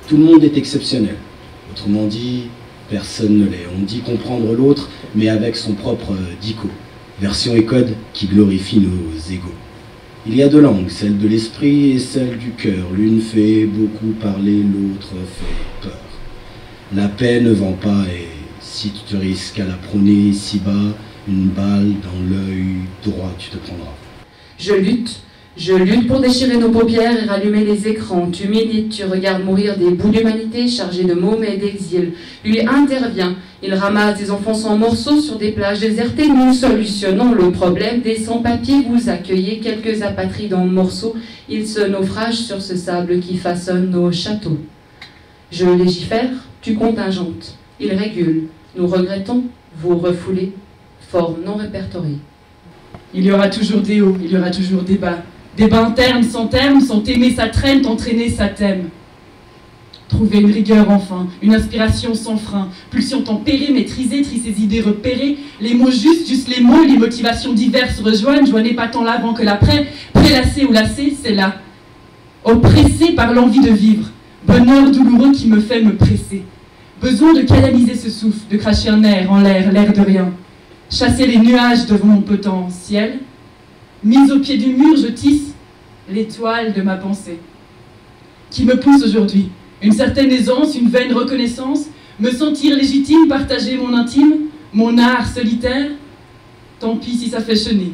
Tout le monde est exceptionnel. Autrement dit, personne ne l'est. On dit comprendre l'autre, mais avec son propre dico. Version et code qui glorifie nos égos. Il y a deux langues, celle de l'esprit et celle du cœur. L'une fait beaucoup parler, l'autre fait peur. La paix ne vend pas et si tu te risques à la prôner si bas, une balle dans l'œil droit tu te prendras. Je lutte pour déchirer nos paupières et rallumer les écrans. Tu milites, tu regardes mourir des bouts d'humanité chargés de mômes et d'exil. Lui intervient, il ramasse des enfants sans morceaux sur des plages désertées. Nous solutionnons le problème des sans-papiers. Vous accueillez quelques apatrides en morceaux. Ils se naufragent sur ce sable qui façonne nos châteaux. Je légifère, tu contingentes. Il régule. Nous regrettons, vous refoulez. Forme non répertoriée. Il y aura toujours des hauts, il y aura toujours des bas. Des bas internes sans terme, sans t'aimer ça traîne, t'entraîner ça t'aime. Trouver une rigueur enfin, une inspiration sans frein, pulsion tempérée, maîtrisée, tri ses idées repérées, les mots juste les mots, les motivations diverses rejoignent, joignez pas tant l'avant que l'après, prélassé ou lassé, c'est là. Oppressé par l'envie de vivre, bonheur douloureux qui me fait me presser. Besoin de canaliser ce souffle, de cracher un air en l'air, l'air de rien. Chasser les nuages devant mon potentiel. Mise au pied du mur, je tisse l'étoile de ma pensée. Qui me pousse aujourd'hui, une certaine aisance, une vaine reconnaissance, me sentir légitime, partager mon intime, mon art solitaire. Tant pis si ça fait chenille.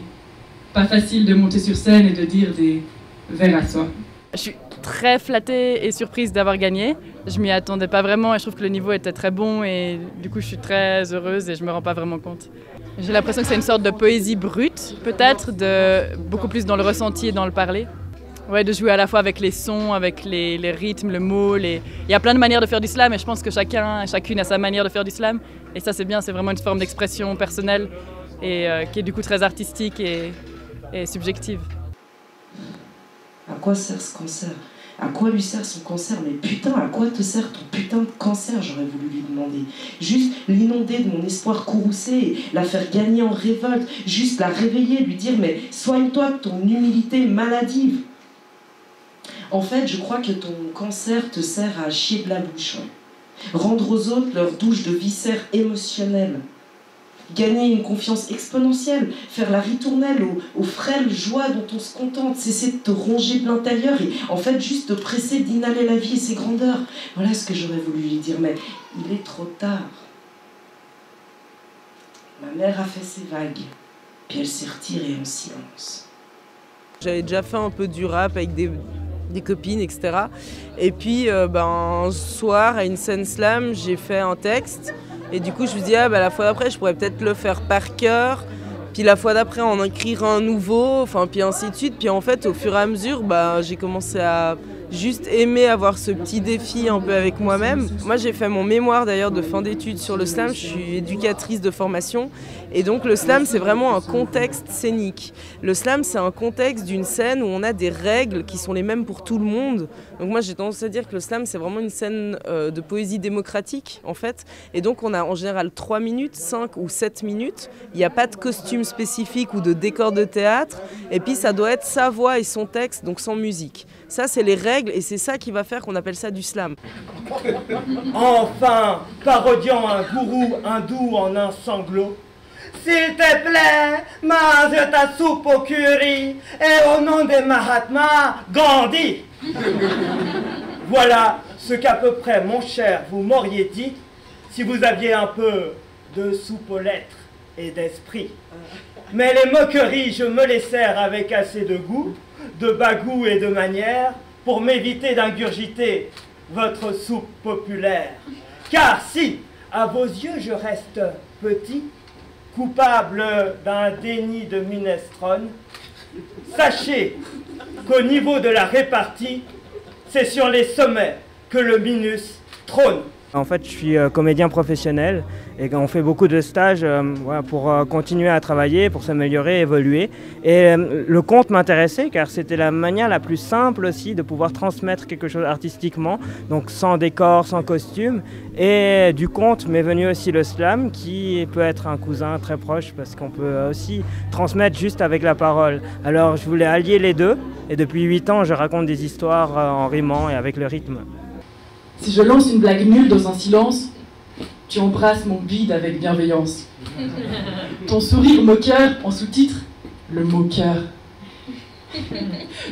Pas facile de monter sur scène et de dire des vers à soi. Je suis très flattée et surprise d'avoir gagné. Je m'y attendais pas vraiment et je trouve que le niveau était très bon et du coup je suis très heureuse et je me rends pas vraiment compte. J'ai l'impression que c'est une sorte de poésie brute, peut-être, beaucoup plus dans le ressenti et dans le parler. Ouais, de jouer à la fois avec les sons, avec les rythmes, le mot. Il y a plein de manières de faire du slam et je pense que chacun et chacune a sa manière de faire du slam. Et ça c'est bien, c'est vraiment une forme d'expression personnelle et qui est du coup très artistique et subjective. À quoi sert ce cancer ? À quoi lui sert son cancer? Mais putain, à quoi te sert ton putain de cancer? J'aurais voulu lui demander. Juste l'inonder de mon espoir courroucé et la faire gagner en révolte. Juste la réveiller, lui dire mais soigne-toi de ton humilité maladive. En fait, je crois que ton cancer te sert à chier de la bouche. Rendre aux autres leur douche de viscères émotionnels. Gagner une confiance exponentielle, faire la ritournelle aux frêles joies dont on se contente, cesser de te ronger de l'intérieur et en fait juste te presser d'inhaler la vie et ses grandeurs. Voilà ce que j'aurais voulu lui dire, mais il est trop tard. Ma mère a fait ses vagues, puis elle s'est retirée en silence. J'avais déjà fait un peu du rap avec des copines, etc. Et puis un soir, à une scène slam, j'ai fait un texte. Et du coup, je me dis, la fois d'après, je pourrais peut-être le faire par cœur. Puis la fois d'après, en écrire un nouveau, puis ainsi de suite. Puis en fait, au fur et à mesure, j'ai commencé à juste aimer avoir ce petit défi un peu avec moi-même. Moi, j'ai fait mon mémoire d'ailleurs de fin d'études sur le slam. Je suis éducatrice de formation. Et donc, le slam, c'est vraiment un contexte scénique. Le slam, c'est un contexte d'une scène où on a des règles qui sont les mêmes pour tout le monde. Donc moi, j'ai tendance à dire que le slam, c'est vraiment une scène de poésie démocratique, en fait. Et donc, on a en général 3 minutes, 5 ou 7 minutes. Il n'y a pas de costume spécifique ou de décor de théâtre. Et puis, ça doit être sa voix et son texte, donc sans musique. Ça, c'est les règles et c'est ça qui va faire qu'on appelle ça du slam. Enfin, parodiant un gourou hindou en un sanglot. S'il te plaît, mange ta soupe au curry et au nom de Mahatma Gandhi. Voilà ce qu'à peu près, mon cher, vous m'auriez dit si vous aviez un peu de soupe aux lettres et d'esprit. Mais les moqueries, je me les sers avec assez de goût, de bagou et de manière pour m'éviter d'ingurgiter votre soupe populaire. Car si, à vos yeux, je reste petit, coupable d'un déni de minestrone, sachez qu'au niveau de la répartie, c'est sur les sommets que le Minus trône. En fait, je suis comédien professionnel et on fait beaucoup de stages pour continuer à travailler, pour s'améliorer, évoluer. Et le conte m'intéressait car c'était la manière la plus simple aussi de pouvoir transmettre quelque chose artistiquement, donc sans décor, sans costume. Et du conte m'est venu aussi le slam qui peut être un cousin très proche parce qu'on peut aussi transmettre juste avec la parole. Alors je voulais allier les deux et depuis 8 ans je raconte des histoires en rimant et avec le rythme. Si je lance une blague nulle dans un silence, tu embrasses mon bide avec bienveillance. Ton sourire moqueur, en sous-titre, le moqueur.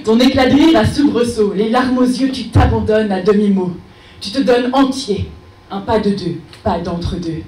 Ton éclat de rire à soubresaut, les larmes aux yeux, tu t'abandonnes à demi-mot. Tu te donnes entier, un pas de deux, pas d'entre-deux.